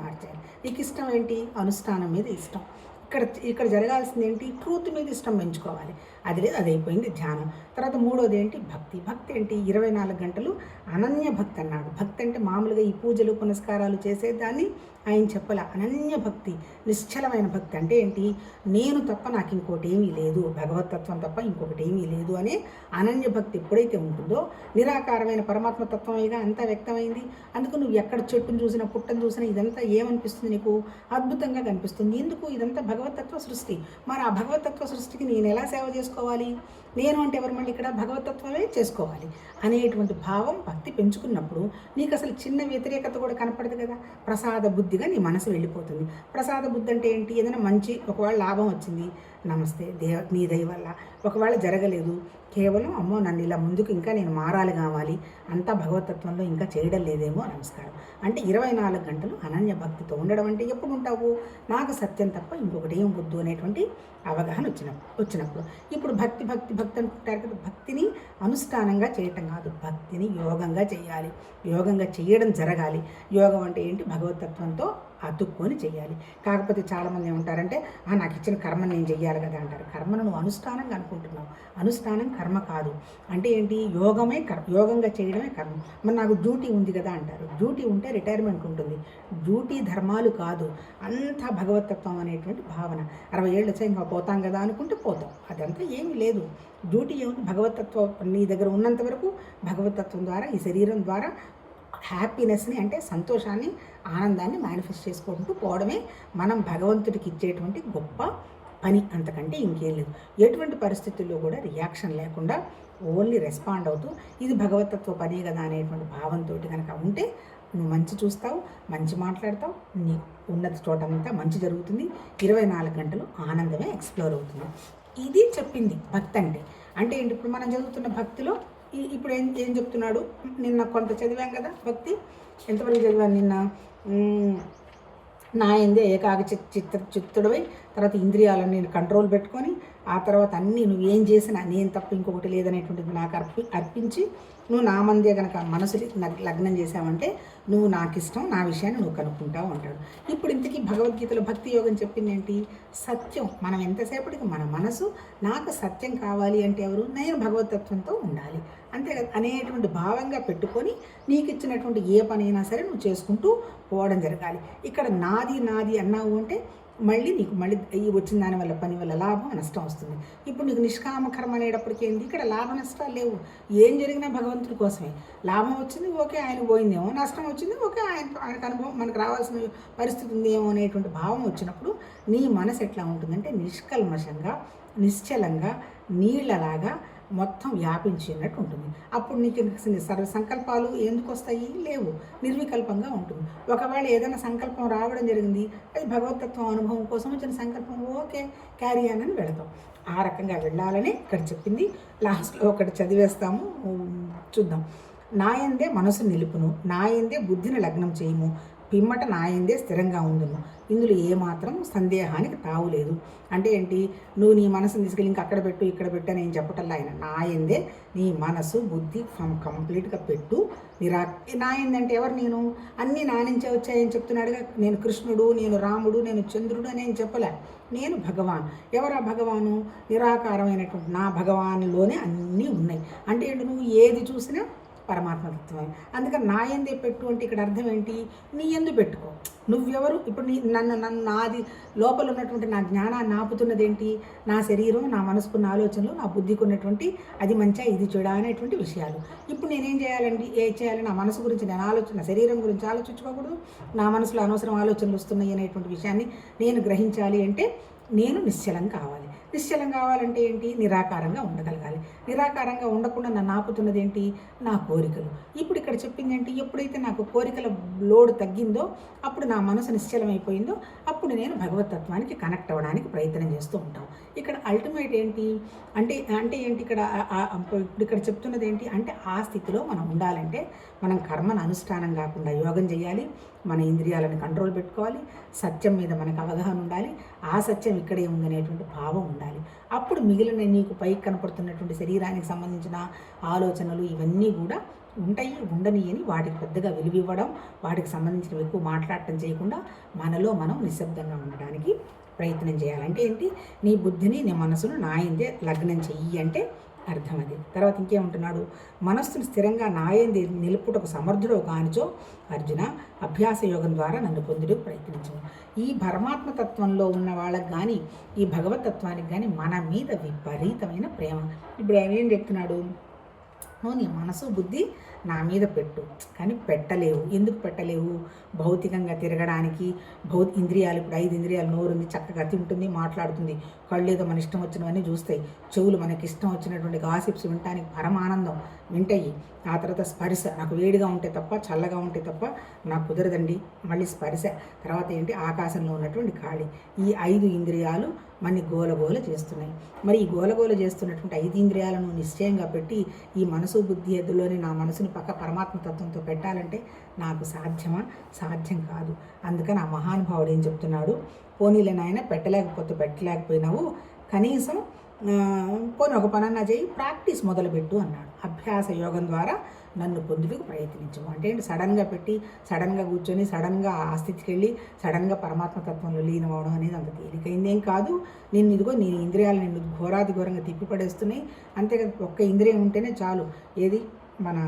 నీకు ఇష్టం ఏంటి? అనుష్ఠానం మీద ఇష్టం. ఇక్కడ జరగాల్సింది ఏంటి? ట్రూత్ మీద ఇష్టం పెంచుకోవాలి. అది అయిపోయింది ధ్యానం. తర్వాత మూడోది ఏంటి? భక్తి ఏంటి? 24 గంటలు అనన్య భక్తి అన్నాడు. భక్తి అంటే మామూలుగా ఈ పూజలు పునస్కారాలు చేసేదాన్ని ఆయన చెప్పాల. అనన్య భక్తి, నిశ్చలమైన భక్తి అంటే ఏంటి? నేను తప్ప నాకు ఇంకోటి ఏమీ లేదు, భగవతత్వం తప్ప ఇంకొకటి ఏమీ లేదు అనే అనన్య భక్తి ఎప్పుడైతే ఉంటుందో, నిరాకారమైన పరమాత్మతత్వమేగా అంతా వ్యక్తమైంది. అందుకు నువ్వు ఎక్కడ చెట్టును చూసినా పుట్టను చూసినా ఇదంతా ఏమనిపిస్తుంది? నీకు అద్భుతంగా కనిపిస్తుంది. ఎందుకు? ఇదంతా భగవతత్వ సృష్టి. మరి ఆ భగవతత్వ సృష్టికి నేను ఎలా సేవ చేసుకోవాలి? నేను అంటే ఎవరు? మళ్ళీ ఇక్కడ భగవతత్వమే చేసుకోవాలి అనేటువంటి భావం భక్తి పెంచుకున్నప్పుడు నీకు అసలు చిన్న వ్యతిరేకత కూడా కనపడదు కదా. ప్రసాద బుద్ధిగా నీ మనసు వెళ్ళిపోతుంది. ప్రసాద బుద్ధి అంటే ఏంటి? ఏదైనా మంచి ఒకవేళ లాభం వచ్చింది, నమస్తే నీ దయ వల్ల. ఒకవేళ జరగలేదు, కేవలం అమ్మో నన్ను ఇలా ముందుకు ఇంకా నేను మారాలి కావాలి, అంతా భగవతత్వంలో ఇంకా చేయడం లేదేమో, నమస్కారం. అంటే 24 గంటలు అనన్య భక్తితో ఉండడం అంటే ఎప్పుడు ఉంటావు? నాకు సత్యం తప్ప ఇంకొకటి ఏం వద్దు అనేటువంటి అవగాహన వచ్చినప్పుడు. ఇప్పుడు భక్తి అంటారు కదా. భక్తిని అనుష్ఠానంగా చేయటం కాదు, భక్తిని యోగంగా చేయాలి. యోగంగా చేయడం జరగాలి. యోగం అంటే ఏంటి? భగవతత్వంతో అతుక్కొని చెయ్యాలి. కాకపోతే చాలామంది ఏమంటారంటే నాకు ఇచ్చిన కర్మ నేను చెయ్యాలి కదా అంటారు. కర్మను నువ్వు అనుష్ఠానంగా అనుకుంటున్నావు. అనుష్ఠానం కర్మ కాదు. అంటే ఏంటి? యోగంగా చేయడమే కర్మ. మరి నాకు డ్యూటీ ఉంది కదా అంటారు. డ్యూటీ ఉంటే రిటైర్మెంట్ ఉంటుంది. డ్యూటీ ధర్మాలు కాదు, అంతా భగవతత్వం అనేటువంటి భావన. 60 ఏళ్ళు వచ్చాయి ఇంకా పోతాం కదా అనుకుంటే పోతాం. అదంతా ఏమీ లేదు. డ్యూటీ ఏముంది? భగవతత్వం నీ దగ్గర ఉన్నంత వరకు భగవతత్వం ద్వారా ఈ శరీరం ద్వారా హ్యాపీనెస్ని అంటే సంతోషాన్ని, ఆనందాన్ని మేనిఫెస్ట్ చేసుకుంటూ పోవడమే మనం భగవంతుడికి ఇచ్చేటువంటి గొప్ప పని. అంతకంటే ఇంకేం లేదు. ఎటువంటి పరిస్థితుల్లో కూడా రియాక్షన్ లేకుండా ఓన్లీ రెస్పాండ్ అవుతూ ఇది భగవతత్వ పనే కదా అనేటువంటి భావంతో కనుక ఉంటే నువ్వు మంచి చూస్తావు, మంచి మాట్లాడతావు, నీ ఉన్నత చోటంతా మంచి జరుగుతుంది. 24 గంటలు ఆనందమే ఎక్స్ప్లోర్ అవుతుంది. ఇది చెప్పింది భక్తి అంటే ఏంటి? ఇప్పుడు మనం చదువుతున్న భక్తిలో ఇప్పుడు ఏం చెప్తున్నాడు? నిన్న కొంత చదివాం కదా భక్తి. ఎంతవరకు చదివాను నిన్న? నా ఎందే ఏకాగ్ర చిత్తుడవై, తర్వాత ఇంద్రియాలను నేను కంట్రోల్ పెట్టుకొని, ఆ తర్వాత అన్నీ నువ్వు ఏం చేసినా నేను తప్ప ఇంకొకటి లేదనేటువంటిది నాకు అర్పించి నువ్వు నా మందే కనుక మనసు లగ్నం చేసావంటే నువ్వు నాకు ఇష్టం, నా విషయాన్ని నువ్వు కనుక్కుంటావు అంటాడు. ఇప్పుడు ఇంతకీ భగవద్గీతలో భక్తి యోగం చెప్పింది ఏంటి? సత్యం. మనం ఎంతసేపటికి మన మనసు నాకు సత్యం కావాలి అంటే ఎవరు? నేను భగవతత్వంతో ఉండాలి అంతే కదా అనేటువంటి భావంగా పెట్టుకొని నీకు ఇచ్చినటువంటి ఏ పనైనా సరే నువ్వు చేసుకుంటూ పోవడం జరగాలి. ఇక్కడ నాది అన్నావు అంటే మళ్ళీ నీకు మళ్ళీ ఈ వచ్చిన దాని వల్ల పని వల్ల లాభం నష్టం వస్తుంది. ఇప్పుడు నీకు నిష్కామ కర్మ అనేటప్పటికీ ఏంటి, ఇక్కడ లాభ నష్టాలు లేవు. ఏం జరిగినా భగవంతుడి కోసమే. లాభం వచ్చింది ఓకే, ఆయన పోయిందేమో, నష్టం వచ్చింది ఓకే, ఆయనకు అనుభవం మనకు రావాల్సిన పరిస్థితి ఉందేమో అనేటువంటి భావం వచ్చినప్పుడు నీ మనసు ఎట్లా ఉంటుందంటే నిష్కల్మషంగా, నిశ్చలంగా, నీళ్ళలాగా మొత్తం వ్యాపించినట్టు ఉంటుంది. అప్పుడు నీకు సర్వ సంకల్పాలు ఎందుకు వస్తాయి, లేవు, నిర్వికల్పంగా ఉంటుంది. ఒకవేళ ఏదైనా సంకల్పం రావడం జరిగింది, అది భగవతత్వం అనుభవం కోసం వచ్చిన సంకల్పం, ఓకే క్యారీ అని వెళతాం. ఆ రకంగా వెళ్ళాలని ఇక్కడ చెప్పింది. లాస్ట్లో ఒకటి చదివేస్తాము, చూద్దాం. నాయందే మనసు నిలుపును, నాయందే బుద్ధిని లగ్నం చేయము, పిమ్మట నాయందే స్థిరంగా ఉండును, ఇందులో ఏమాత్రం సందేహానికి తావులేదు. అంటే ఏంటి, నువ్వు నీ మనసుని తీసుకెళ్ళి ఇంకా అక్కడ పెట్టు ఇక్కడ పెట్టు అని ఏం చెప్పటల్లా ఆయన. నాయందే నీ మనసు బుద్ధి కంప్లీట్గా పెట్టు. నాయందే అంటే ఎవరు, నేను అన్నీ నా నుంచే వచ్చాయని చెప్తున్నాడుగా. నేను కృష్ణుడు, నేను రాముడు, నేను చంద్రుడు అని ఏం చెప్పలే. నేను భగవాన్. ఎవరా భగవాను, నిరాకారమైనటువంటి నా భగవాన్లోనే అన్నీ ఉన్నాయి. అంటే ఏంటి, నువ్వు ఏది చూసినా పరమాత్మతత్వమే. అందుకని నా ఎందే పెట్టు అంటే ఇక్కడ అర్థం ఏంటి, నీ ఎందు పెట్టుకో. నువ్వెవరు, ఇప్పుడు నన్ను నాది లోపల ఉన్నటువంటి నా జ్ఞానాన్ని ఆపుతున్నది ఏంటి, నా శరీరం, నా మనసుకున్న ఆలోచనలు, నా బుద్ధికి ఉన్నటువంటి అది మంచిగా ఇది చెడా అనేటువంటి విషయాలు. ఇప్పుడు నేనేం చేయాలండి, చేయాలి, నా మనసు గురించి నేను నా శరీరం గురించి ఆలోచించుకోకూడదు. నా మనసులో అనవసరం ఆలోచనలు వస్తున్నాయి అనేటువంటి విషయాన్ని నేను గ్రహించాలి అంటే నేను నిశ్చలం కావాలి. నిశ్చలం కావాలంటే ఏంటి, నిరాకారంగా ఉండగలగాలి. నిరాకారంగా ఉండకుండా నన్ను ఆపుతున్నది ఏంటి, నా కోరికలు. ఇప్పుడు ఇక్కడ చెప్పింది ఏంటి, ఎప్పుడైతే నాకు కోరికల లోడ్ తగ్గిందో, అప్పుడు నా మనసు నిశ్చలమైపోయిందో, అప్పుడు నేను భగవతత్వానికి కనెక్ట్ అవ్వడానికి ప్రయత్నం చేస్తూ ఉంటాం. ఇక్కడ అల్టిమేట్ ఏంటి అంటే ఏంటి, ఇక్కడ చెప్తున్నది ఏంటి అంటే, ఆ స్థితిలో మనం ఉండాలంటే మనం కర్మను అనుష్ఠానం కాకుండా యోగం చేయాలి, మన ఇంద్రియాలను కంట్రోల్ పెట్టుకోవాలి, సత్యం మీద మనకు అవగాహన ఉండాలి, ఆ సత్యం ఇక్కడే ఉందనేటువంటి భావం ఉండాలి. అప్పుడు మిగిలిన నీకు పైకి కనపడుతున్నటువంటి శరీరానికి సంబంధించిన ఆలోచనలు ఇవన్నీ కూడా ఉంటాయి, ఉండని అని వాటికి పెద్దగా విలువివ్వడం, వాటికి సంబంధించిన ఎక్కువ మాట్లాడటం చేయకుండా మనలో మనం నిశ్శబ్దంగా ఉండడానికి ప్రయత్నం చేయాలంటే ఏంటి, నీ బుద్ధిని నీ మనసును నాయందే లగ్నం చెయ్యి అంటే అర్థం అది. తర్వాత ఇంకేమంటున్నాడు, మనస్సును స్థిరంగా నాయందే నిలుపుటకు సమర్థుడు కానిచో అర్జున, అభ్యాస యోగం ద్వారా నన్ను పొందుటకు ప్రయత్నించు. ఈ పరమాత్మతత్వంలో ఉన్న వాళ్ళకి కానీ ఈ భగవతత్వానికి కానీ మన మీద విపరీతమైన ప్రేమ. ఇప్పుడు ఆయన ఏం చెప్తున్నాడు, నీ మనసు బుద్ధి నా మీద పెట్టు, కానీ పెట్టలేవు. ఎందుకు పెట్టలేవు, భౌతికంగా తిరగడానికి ఇంద్రియాలు, ఇప్పుడు 5 ఇంద్రియాలు, నోరు ఉంది చక్కగా తింటుంది, మాట్లాడుతుంది, కళ్ళు ఏదో మన ఇష్టం వచ్చినవన్నీ చూస్తాయి, చెవులు మనకి ఇష్టం వచ్చినటువంటి గాసిప్స్ వినటానికి పరమానందం వింటాయి. ఆ తర్వాత స్పర్శ, నాకు వేడిగా ఉంటే తప్ప చల్లగా ఉంటే తప్ప నాకు కుదరదండి, మళ్ళీ స్పర్శ. తర్వాత ఏంటి, ఆకాశంలో ఉన్నటువంటి గాలి. ఈ 5 ఇంద్రియాలు మనని గోలగోల చేస్తున్నాయి. మరి ఈ గోలగోల చేస్తున్నటువంటి 5 ఇంద్రియాలను నిశ్చయంగా పెట్టి ఈ మనసు బుద్ధి ఎద్దులోని నా మనసుని పక్క పరమాత్మతత్వంతో పెట్టాలంటే నాకు సాధ్యమా, సాధ్యం కాదు. అందుకని ఆ మహానుభావుడు ఏం చెప్తున్నాడు, పోనీలే నాయన, పెట్టలేకపోయినావు, కనీసం పోనీ ఒక పనన్నా చేయి, ప్రాక్టీస్ మొదలుపెట్టు అన్నాడు. అభ్యాస యోగం ద్వారా నన్ను పొందుటకు ప్రయత్నించము అంటే ఏంటి, సడన్గా పెట్టి సడన్గా కూర్చొని సడన్గా ఆ స్థితికి వెళ్ళి సడన్గా పరమాత్మతత్వంలో లీనమవడం అనేది అంత తేలికైందేం కాదు. ఇదిగో నీ ఇంద్రియాలు నిన్ను ఘోరాది ఘోరంగా తిప్పిపడేస్తున్నాయి. అంతేకాదు, ఒక్క ఇంద్రియం ఉంటేనే చాలు. ఏది, మన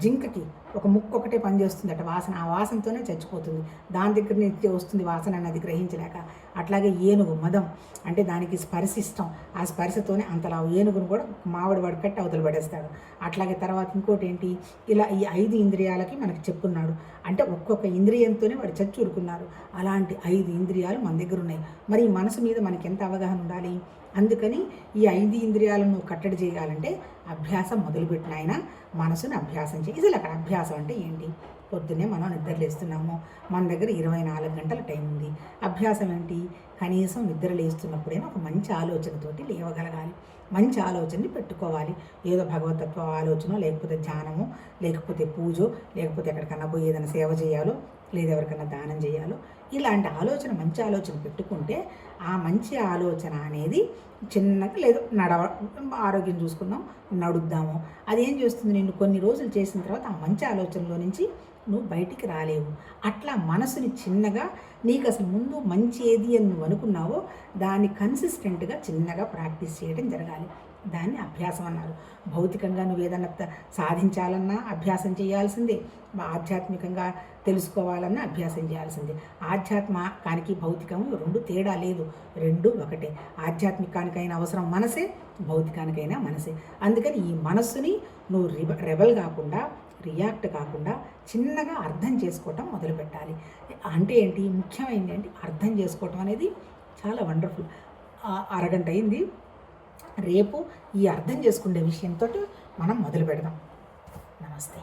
జింకకి ఒక ముక్కు ఒకటే పనిచేస్తుందట, వాసన, ఆ వాసనతోనే చచ్చిపోతుంది, దాని దగ్గర నుంచి వస్తుంది వాసన అన్నది గ్రహించలేక. అట్లాగే ఏనుగు మదం అంటే దానికి స్పర్శ ఇష్టం, ఆ స్పర్శతోనే అంతలా ఏనుగును కూడా మామిడి కట్టి అవతల పడేస్తాడు. అట్లాగే తర్వాత ఇంకోటి ఏంటి, ఇలా ఈ 5 ఇంద్రియాలకి మనకి చెప్పున్నాడు. అంటే ఒక్కొక్క ఇంద్రియంతోనే వాడు చచ్చూరుకున్నారు. అలాంటి 5 ఇంద్రియాలు మన దగ్గర ఉన్నాయి. మరి ఈ మనసు మీద మనకి ఎంత అవగాహన ఉండాలి. అందుకని ఈ 5 ఇంద్రియాలను కట్టడి చేయాలంటే అభ్యాసం మొదలుపెట్టిన ఆయన మనసుని అభ్యాసం చేయి. అసలు అక్కడ అభ్యాసం అంటే ఏంటి, పొద్దున్నే మనం నిద్రలేస్తున్నాము, మన దగ్గర 24 గంటల టైం ఉంది. అభ్యాసం ఏంటి, కనీసం నిద్రలేస్తున్నప్పుడైనా ఒక మంచి ఆలోచనతోటి లేవగలగాలి, మంచి ఆలోచనని పెట్టుకోవాలి. ఏదో భగవతత్వ ఆలోచన, లేకపోతే ధ్యానము, లేకపోతే పూజో, లేకపోతే ఎక్కడికన్నా పోయి ఏదైనా సేవ చేయాలో, లేదా ఎవరికన్నా దానం చేయాలో, ఇలాంటి ఆలోచన, మంచి ఆలోచన పెట్టుకుంటే ఆ మంచి ఆలోచన అనేది చిన్నగా లేదు ఆరోగ్యం చూసుకుందాం, నడుద్దాము, అదేం చేస్తుంది, నిన్ను కొన్ని రోజులు చేసిన తర్వాత ఆ మంచి ఆలోచనలో నుంచి నువ్వు బయటికి రాలేవు. అట్లా మనసుని చిన్నగా, నీకు అసలు ముందు మంచి ఏది అని నువ్వు అనుకున్నావో దాన్ని కన్సిస్టెంట్గా చిన్నగా ప్రాక్టీస్ చేయడం జరగాలి. దాన్ని అభ్యాసం అన్నారు. భౌతికంగా నువ్వు ఏదన్నా సాధించాలన్నా అభ్యాసం చేయాల్సిందే, ఆధ్యాత్మికంగా తెలుసుకోవాలన్నా అభ్యాసం చేయాల్సిందే. ఆధ్యాత్మికానికి భౌతికము రెండు తేడా లేదు, రెండు ఒకటే. ఆధ్యాత్మికానికైనా అవసరం మనసే, భౌతికానికైనా మనసే. అందుకని ఈ మనస్సుని నువ్వు రెబల్ కాకుండా, రియాక్ట్ కాకుండా చిన్నగా అర్థం చేసుకోవటం మొదలుపెట్టాలి. అంటే ఏంటి, ముఖ్యమైనది ఏంటి, అర్థం చేసుకోవటం అనేది చాలా వండర్ఫుల్. అరగంట అయింది. రేపు ఈ అర్థం చేసుకునే విషయంతో మనం మొదలు పెడదాం. నమస్తే.